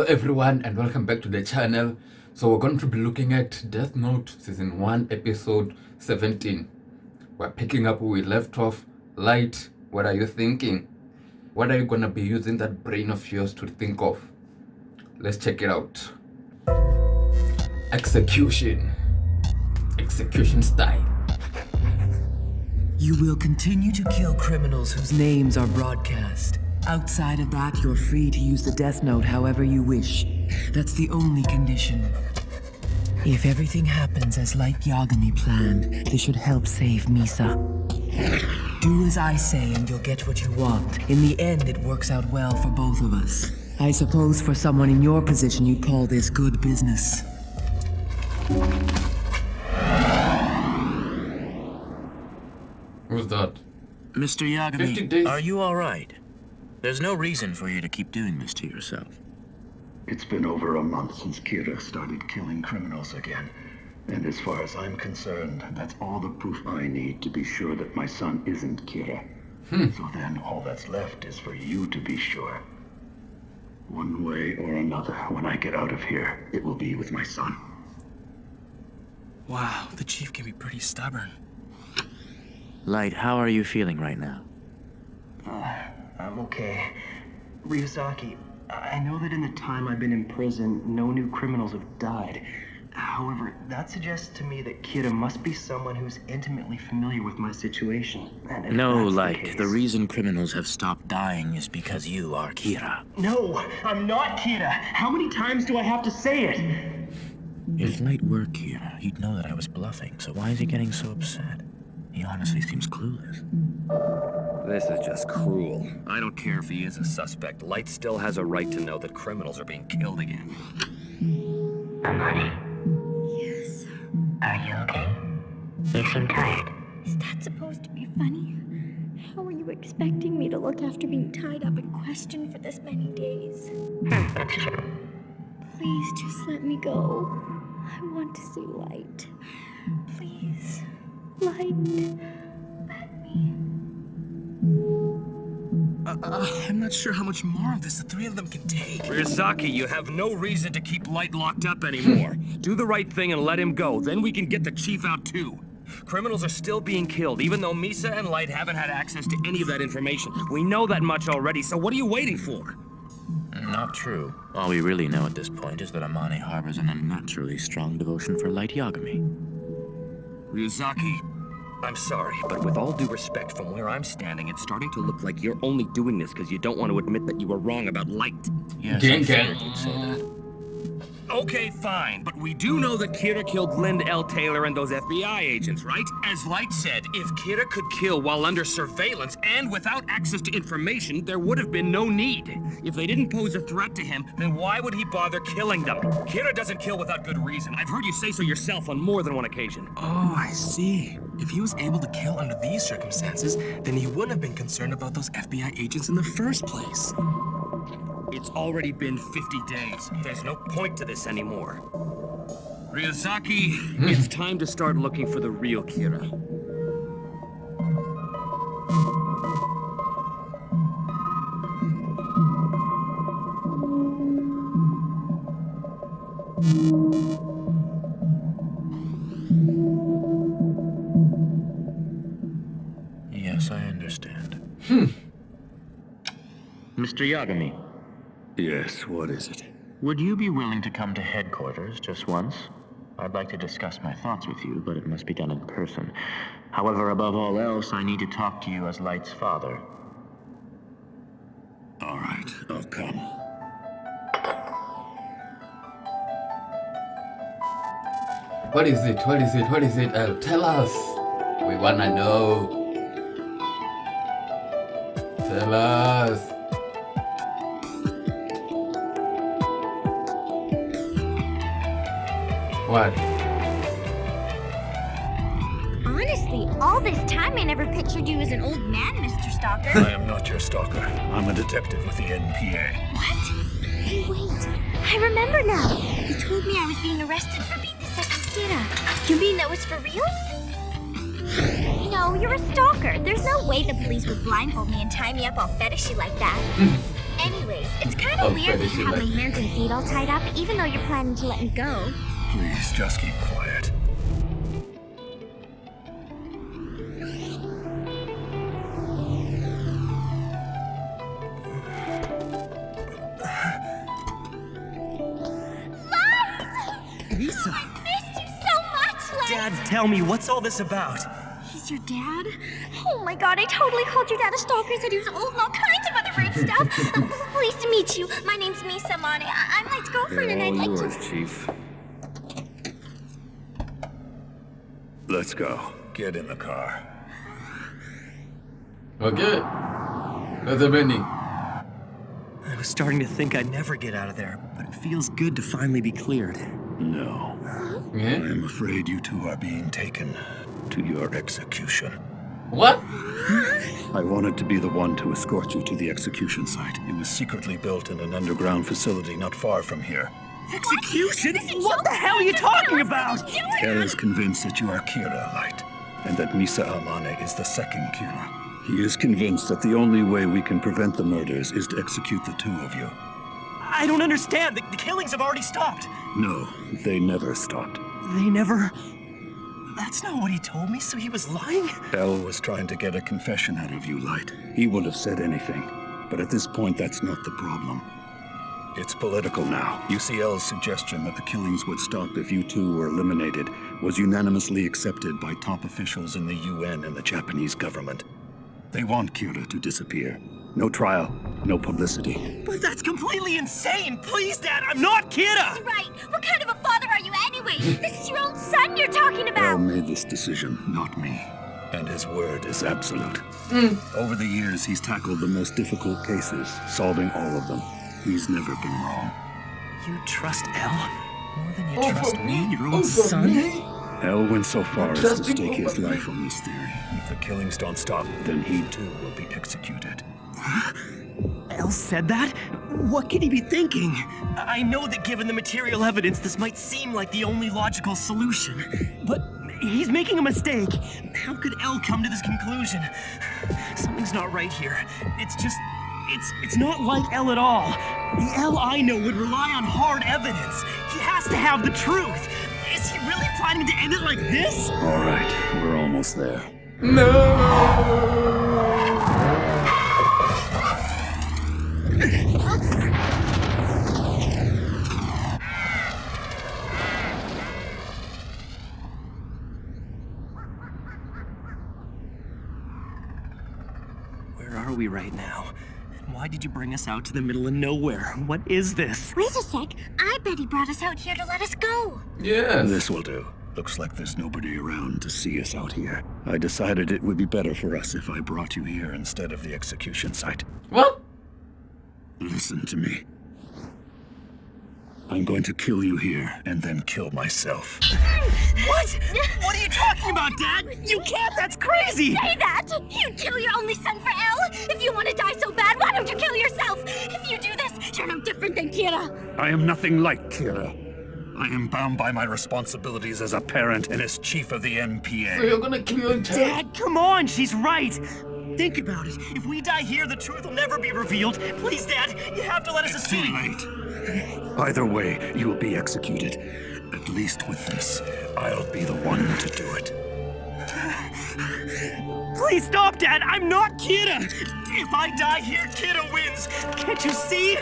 everyone and welcome back to the channel. So we're going to be looking at Death Note Season 1 Episode 17. We're picking up where we left off. Light, what are you thinking? What are you going to be using that brain of yours to think of? Let's check it out. Execution. Execution style. You will continue to kill criminals whose names are broadcast. Outside of that, you're free to use the Death Note however you wish. That's the only condition. If everything happens as Light Yagami planned, this should help save Misa. Do as I say and you'll get what you want. In the end, it works out well for both of us. I suppose for someone in your position, you'd call this good business. Who's that? Mr. 50 days. Yagami, are you all right? There's no reason for you to keep doing this to yourself. It's been over a month since Kira started killing criminals again. And as far as I'm concerned, that's all the proof I need to be sure that my son isn't Kira. So then all that's left is for you to be sure. One way or another, when I get out of here, it will be with my son. Wow, the chief can be pretty stubborn. Light, how are you feeling right now? I'm okay. Ryuzaki, I know that in the time I've been in prison, no new criminals have died. However, that suggests to me that Kira must be someone who's intimately familiar with my situation. And if No, that's Light, the case- reason criminals have stopped dying is because you are Kira. No, I'm not Kira. How many times do I have to say it? If Light were Kira, he'd know that I was bluffing, so why is he getting so upset? He honestly seems clueless. This is just cruel. I don't care if he is a suspect. Light still has a right to know that criminals are being killed again. Amani, Yes. are you okay? You seem tired. Is that supposed to be funny? How are you expecting me to look after being tied up and questioned for this many days? That's true. Please just let me go. I want to see Light. Please. Light. Let me. I'm not sure how much more of this the three of them can take. Ryuzaki, you have no reason to keep Light locked up anymore. Do the right thing and let him go. Then we can get the chief out too. Criminals are still being killed, even though Misa and Light haven't had access to any of that information. We know that much already, so what are you waiting for? Not true. All we really know at this point is that Amane harbors an unnaturally strong devotion for Light Yagami. Ryuzaki, I'm sorry, but with all due respect, from where I'm standing, it's starting to look like you're only doing this because you don't want to admit that you were wrong about Light. Yes, Gang, I gang. figured you'd say that. Okay, fine, but we do know that Kira killed Lind L. Taylor and those FBI agents, right? As Light said, if Kira could kill while under surveillance and without access to information, there would have been no need. If they didn't pose a threat to him, then why would he bother killing them? Kira doesn't kill without good reason. I've heard you say so yourself on more than one occasion. Oh, I see. If he was able to kill under these circumstances, then he wouldn't have been concerned about those FBI agents in the first place. It's already been 50 days. There's no point to this anymore. Ryuzaki, it's time to start looking for the real Kira. Yes, I understand. Mr. Yagami, Yes, what is it? would you be willing to come to headquarters just once? I'd like to discuss my thoughts with you, but it must be done in person. However, above all else, I need to talk to you as Light's father. All right, I'll come. What is it? What is it? What is it? Tell us. We wanna know. Tell us. What? Honestly, all this time I never pictured you as an old man, Mr. Stalker. I am not your stalker. I'm a detective with the NPA. What? Hey, wait. I remember now. You told me I was being arrested for being the second Kira. You mean that was for real? No, you're a stalker. There's no way the police would blindfold me and tie me up all fetishy like that. Anyways, it's kind Oh, of weird that fetish you have my like. hands and feet all tied up, even though you're planning to let me go. Please, just keep quiet. Lisa! I missed you so much, Len! Dad, tell me, what's all this about? He's your dad? Oh my god, I totally called your dad a stalker, said he was old and all kinds of other rude stuff. Pleased to meet you. My name's s1e17. I'm Light's girlfriend and I'd like to... Chief. Let's go. Get in the car. Okay. That's a Benny. I was starting to think I'd never get out of there, but it feels good to finally be cleared. No. Yeah? I'm afraid you two are being taken to your execution. What? I wanted to be the one to escort you to the execution site. It was secretly built in an underground facility not far from here. Execution? What the hell are you talking about? El is convinced that you are Kira, Light, and that s1e17 is the second Kira. He is convinced that the only way we can prevent the murders is to execute the two of you. I don't understand. The killings have already stopped. No, they never stopped. They never... That's not what he told me, so he was lying? El was trying to get a confession out of you, Light. He would have said anything. But at this point, that's not the problem. It's political now. UCL's suggestion that the killings would stop if you two were eliminated was unanimously accepted by top officials in the UN and the Japanese government. They want Kira to disappear. No trial, no publicity. But that's completely insane! Please, Dad, I'm not Kira! Right. What kind of a father are you anyway? This is your own son you're talking El about. made this decision, not me. And his word is absolute. Over the years, he's tackled the most difficult cases, solving all of them. He's never been wrong. You trust El more than you Oh, trust for me, your Oh, own for son? me? El went so far as to Trusting stake his over me. life on this theory. If the killings don't stop, then he too will be executed. El said that? What could he be thinking? I know that given the material evidence, this might seem like the only logical solution. But he's making a mistake. How could El come to this conclusion? Something's not right here. It's just... It's not like El at all. The El I know would rely on hard evidence. He has to have the truth. Is he really planning to end it like this? All right, we're almost there. No! Where are we right now? And why did you bring us out to the middle of nowhere? What is this? Wait a sec. I bet he brought us out here to let us go. Yes. This will do. Looks like there's nobody around to see us out here. I decided it would be better for us if I brought you here instead of the execution site. What? Listen to me. I'm going to kill you here and then kill myself. What? What are you talking about, Dad? You can't! That's crazy! Say that! You'd kill your only son for El? If you want to die so bad, why don't you kill yourself? If you do this, you're no different than Kira. I am nothing like Kira. I am bound by my responsibilities as a parent and as chief of the NPA. So you're gonna kill your child? Dad, come on! She's right! Think about it. If we die here, the truth will never be revealed. Please, Dad, you have to let us Too escape. late. Either way, you will be executed. At least with this, I'll be the one to do it. Please stop, Dad! I'm not Kira! If I die here, Kira wins! Can't you see?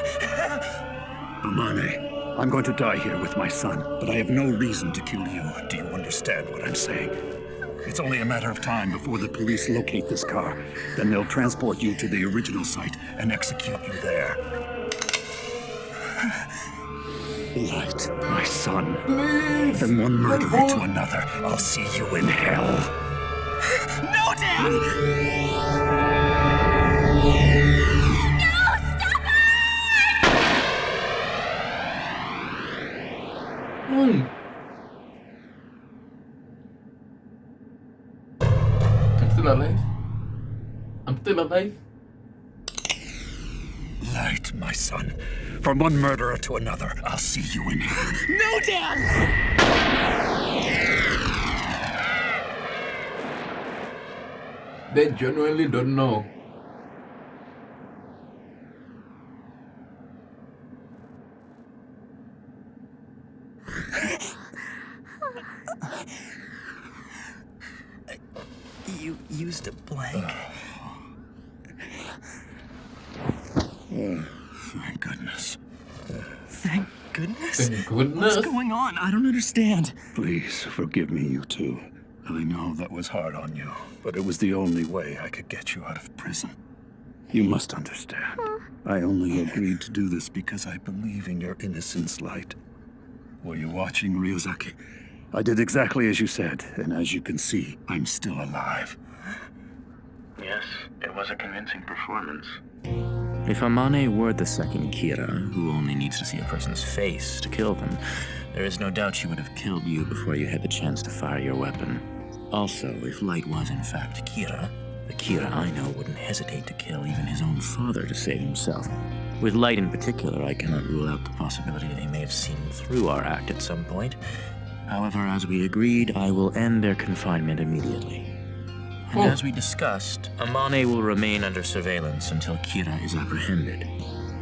Amane, I'm going to die here with my son, but I have no reason to kill you. Do you understand what I'm saying? It's only a matter of time before the police locate this car. Then they'll transport you to the original site and execute you there. Light, my son. Please. From one murderer to another, I'll see you in hell. No, Dad! No! Stop it! I'm still alive. I'm still alive. Light, my son. From one murderer to another, I'll see you in hell. No, Dad! They genuinely don't know. You used a blank. Thank goodness. Thank goodness? Thank goodness. What's going on? I don't understand. Please forgive me, you two. I know that was hard on you, but it was the only way I could get you out of prison. You must understand. I only agreed to do this because I believe in your innocence, Light. Were you watching, Ryuzaki? I did exactly as you said, and as you can see, I'm still alive. Yes, it was a convincing performance. If Amane were the second Kira, who only needs to see a person's face to kill them, there is no doubt she would have killed you before you had the chance to fire your weapon. Also, if Light was in fact Kira, the Kira I know wouldn't hesitate to kill even his own father to save himself. With Light in particular, I cannot rule out the possibility that he may have seen through our act at some point. However, as we agreed, I will end their confinement immediately. And as we discussed, Amane will remain under surveillance until Kira is apprehended.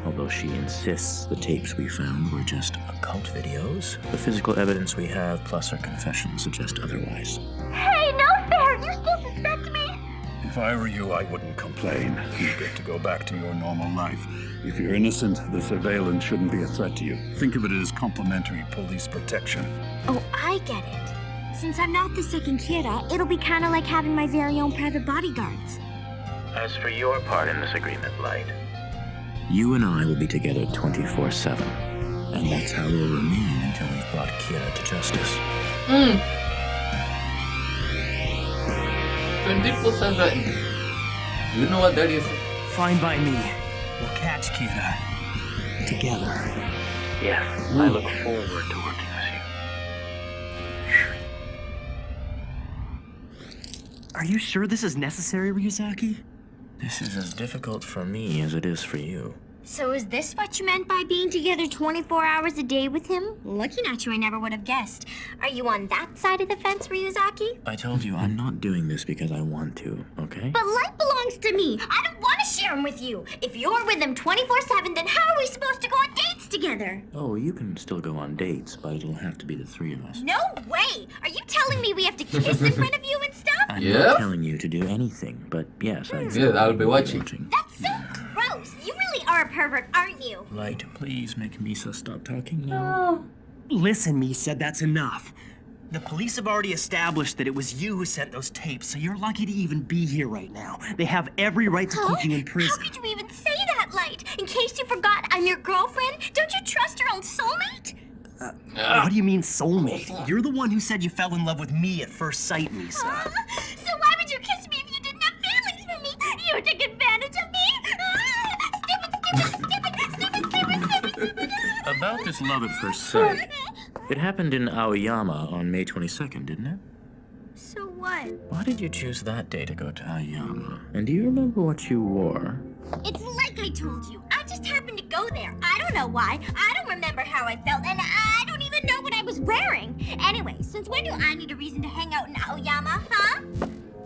Although she insists the tapes we found were just occult videos, the physical evidence we have plus her confession suggest otherwise. Hey, no fair! You still suspect me? If I were you, I wouldn't complain. You get to go back to your normal life. If you're innocent, the surveillance shouldn't be a threat to you. Think of it as complimentary police protection. Oh, I get it. Since I'm not the second Kira, it'll be kind of like having my very own private bodyguards. As for your part in this agreement, Light, You and I will be together 24/7, and that's how we'll remain until we've brought Kira to justice. 24/7. You know what that is? Fine by me. We'll catch Kira. Together. yes, I look forward to working with you. Are you sure this is necessary, Ryuzaki? This is as difficult for me as it is for you. So is this what you meant by being together 24 hours a day with him? Looking at you, I never would have guessed. Are you on that side of the fence, Ryuzaki? I told you I'm not doing this because I want to, okay? But Light belongs to me. I don't want to share him with you. If you're with him 24/7, then how are we supposed to go on dates together? Oh, you can still go on dates, but it'll have to be the three of us. No way! Are you telling me we have to kiss in front of you and stuff? I'm Yeah? not telling you to do anything, but yes, Yeah, I'll be watching. That's so gross. You really are a pervert, aren't you? Light, please make Misa stop talking now. Listen, Misa, that's enough. The police have already established that it was you who sent those tapes, so you're lucky to even be here right now. They have every right to keep you in How prison. could you even say that, Light? In case you forgot, I'm your girlfriend. Don't you trust your own soulmate? What do you mean, soulmate? You're the one who said you fell in love with me at first sight, Misa. So why would you kiss me if you didn't have feelings for me? You took advantage of me? Stupid. About this love at first sight, it happened in Aoyama on May 22nd, didn't it? So what? Why did you choose that day to go to Aoyama? And do you remember what you wore? It's like I told you. I just happened to go there. I don't know why. I don't remember how I felt, and I don't even know what I was wearing. Anyway, since when do I need a reason to hang out in Aoyama, huh?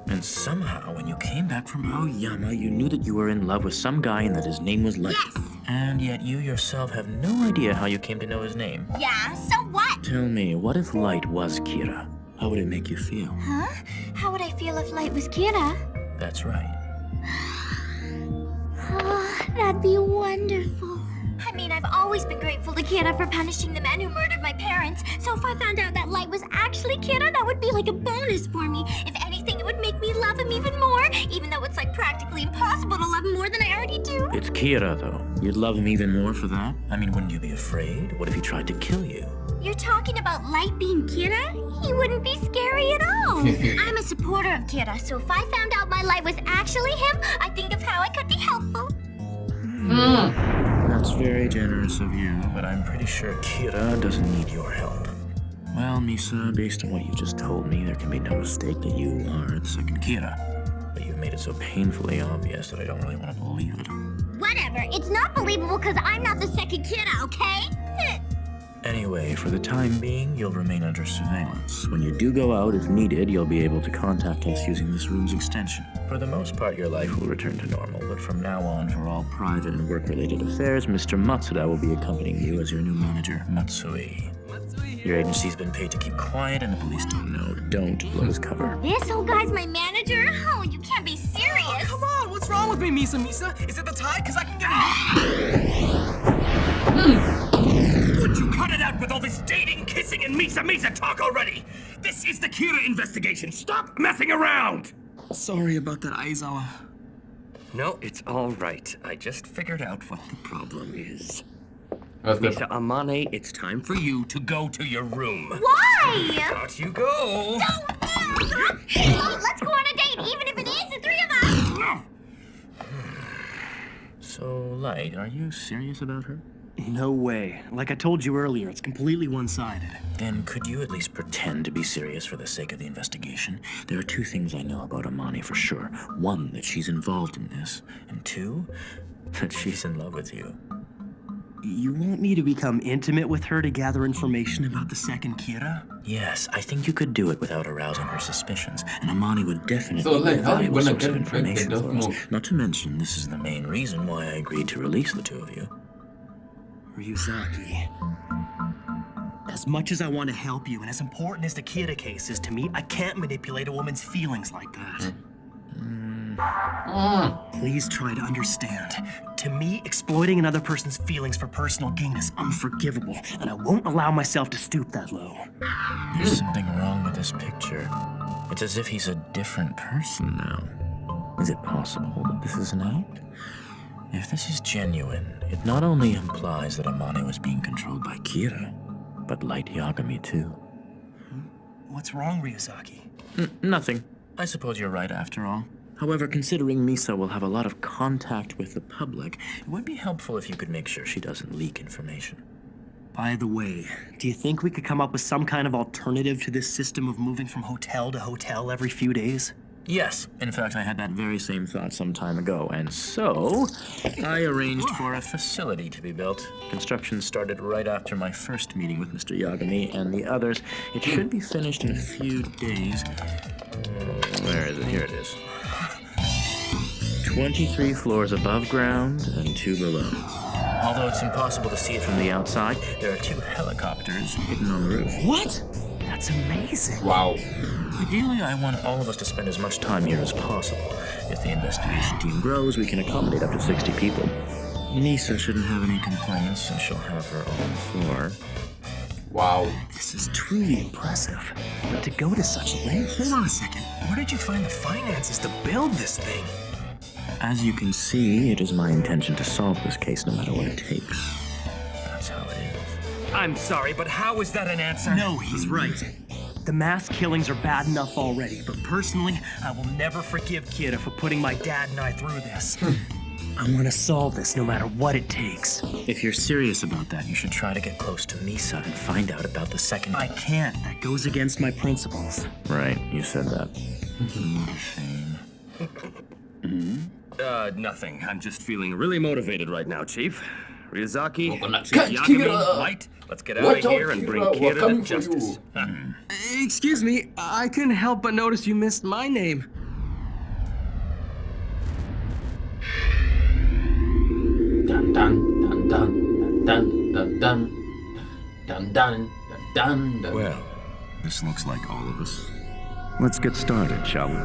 And somehow, when you came back from Aoyama, you knew that you were in love with some guy and that his name was Light. Yes. And yet you yourself have no idea how you came to know his name. Yeah, so what? Tell me, what if Light was Kira? How would it make you feel? Huh? How would I feel if Light was Kira? That's right. Oh, that'd be wonderful. I mean, I've always been grateful to Kira for punishing the man who murdered my parents. So if I found out that Light was actually Kira, that would be like a bonus for me. If anything, it would make me love him even more, even though it's like practically impossible to love him more than I already do. It's Kira, though. You'd love him even more for that? I mean, wouldn't you be afraid? What if he tried to kill you? You're talking about Light being Kira? He wouldn't be scary at all. I'm a supporter of Kira, so if I found out my Light was actually him, I think of how I could be helpful. That's very generous of you, but I'm pretty sure Kira doesn't need your help. Well, Misa, based on what you just told me, there can be no mistake that you are the second Kira. But you've made it so painfully obvious that I don't really want to believe it. Whatever, it's not believable because I'm not the second Kira, okay? Anyway, for the time being, you'll remain under surveillance. When you do go out, if needed, you'll be able to contact us using this room's extension. For the most part, your life will return to normal, but from now on, for all private and work-related affairs, Mr. Matsuda will be accompanying you as your new manager, Matsui. Your agency's been paid to keep quiet, and the police don't know. Don't blow his cover. This old guy's my manager? Oh, you can't be serious. Oh, come on, what's wrong with me, Misa? Is it the tide? Because I can get Would you cut it out with all this dating, kissing, and Misa talk already? This is the Kira investigation. Stop messing around! Sorry about that, Aizawa. No, it's all right. I just figured out what the problem is. What's the- Misa Amane, it's time for you to go to your room. Why? Out you go. Hey, let's go on a date, even if it is the three of us. So, Light, are you serious about her? No way. Like I told you earlier, it's completely one-sided. Then could you at least pretend to be serious for the sake of the investigation? There are two things I know about Amani for sure. One, that she's involved in this. And two, that she's in love with you. You want me to become intimate with her to gather information about the second Kira? Yes, I think you could do it without arousing her suspicions. And Amani would definitely So, like, be a how are you valuable gonna source get of it back, the information Death for us. Note? Not to mention, this is the main reason why I agreed to release the two of you. Ryuzaki. As much as I want to help you, and as important as the Kira case is to me, I can't manipulate a woman's feelings like that. Please try to understand. To me, exploiting another person's feelings for personal gain is unforgivable, and I won't allow myself to stoop that low. There's something wrong with this picture. It's as if he's a different person now. Is it possible that this is an act? If this is genuine, it not only implies that Amane was being controlled by Kira, but Light Yagami too. What's wrong, Ryuzaki? Nothing. I suppose you're right after all. However, considering Misa will have a lot of contact with the public, it would be helpful if you could make sure she doesn't leak information. By the way, do you think we could come up with some kind of alternative to this system of moving from hotel to hotel every few days? Yes. In fact, I had that very same thought some time ago, and so I arranged for a facility to be built. Construction started right after my first meeting with Mr. Yagami and the others. It should be finished in a few days. Where is it? Here it is. 23 floors above ground and 2 below. Although it's impossible to see it from the outside, there are 2 helicopters hidden on the roof. What? That's amazing. Wow. Ideally, I want all of us to spend as much time here as possible. If the investigation team grows, we can accommodate up to 60 people. Misa shouldn't have any complaints, since she'll have her own floor. Wow. This is truly impressive. But to go to such lengths... Hold on a second. Where did you find the finances to build this thing? As you can see, it is my intention to solve this case no matter what it takes. That's how it is. I'm sorry, but how is that an answer? No, he's right. The mass killings are bad enough already, but personally, I will never forgive Kira for putting my dad and I through this. I want to solve this no matter what it takes. If you're serious about that, you should try to get close to Misa and find out about the second... I can't. That goes against my principles. Right, you said that. Shame. Nothing. I'm just feeling really motivated right now, Chief. Ryuzaki, We're gonna Chief catch Yagami, Kira. Light, let's get out Watch of out, here and bring Kira. We're Kira coming to for you. justice. Excuse me, I couldn't help but notice you missed my name. Dun dun dun dun dun dun dun dun dun dun dun. Well, this looks like all of us. Let's get started, shall we?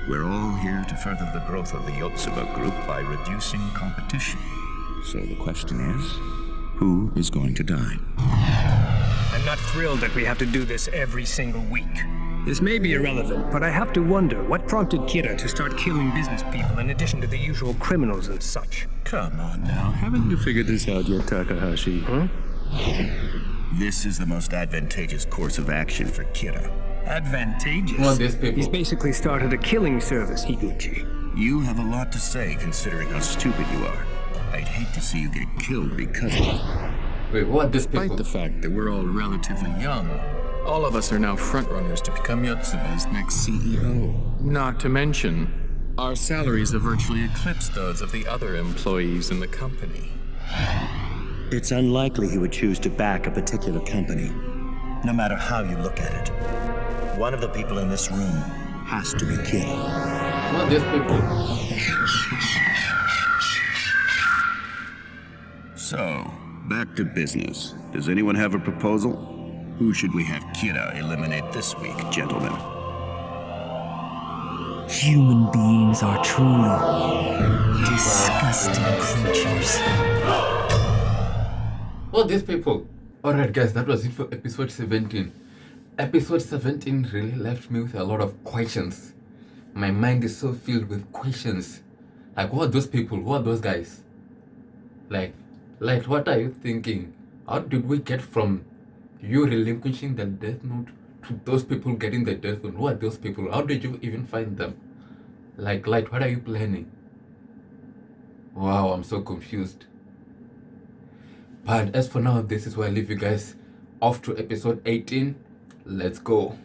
We're all here to further the growth of the Yotsuba group by reducing competition. So the question is, who is going to die? I'm not thrilled that we have to do this every single week. This may be irrelevant, but I have to wonder what prompted Kira to start killing business people in addition to the usual criminals and such. Come on now, haven't you figured this out yet, Takahashi? Huh? This is the most advantageous course of action for Kira. Advantageous. Well, these people. He's basically started a killing service, Higuchi. You have a lot to say considering how stupid you are. I'd hate to see you get killed because of it. Wait, what are these people? Despite the fact that we're all relatively young, all of us are now frontrunners to become Yotsuba's next CEO. Not to mention, our salaries have virtually eclipsed those of the other employees in the company. It's unlikely he would choose to back a particular company, no matter how you look at it. One of the people in this room has to be killed. What are these people? So, Back to business. Does anyone have a proposal? Who should we have Kira eliminate this week, gentlemen? Human beings are truly disgusting creatures. Well, these people. Alright guys, that was it for episode 17. Episode 17 really left me with a lot of questions. My mind is so filled with questions. Like, who are those people? Who are those guys? Like, what are you thinking? How did we get from you relinquishing the death note to those people getting the death note? Who are those people? How did you even find them? Like, what are you planning? Wow, I'm so confused. But as for now, this is where I leave you guys off to episode 18. Let's go.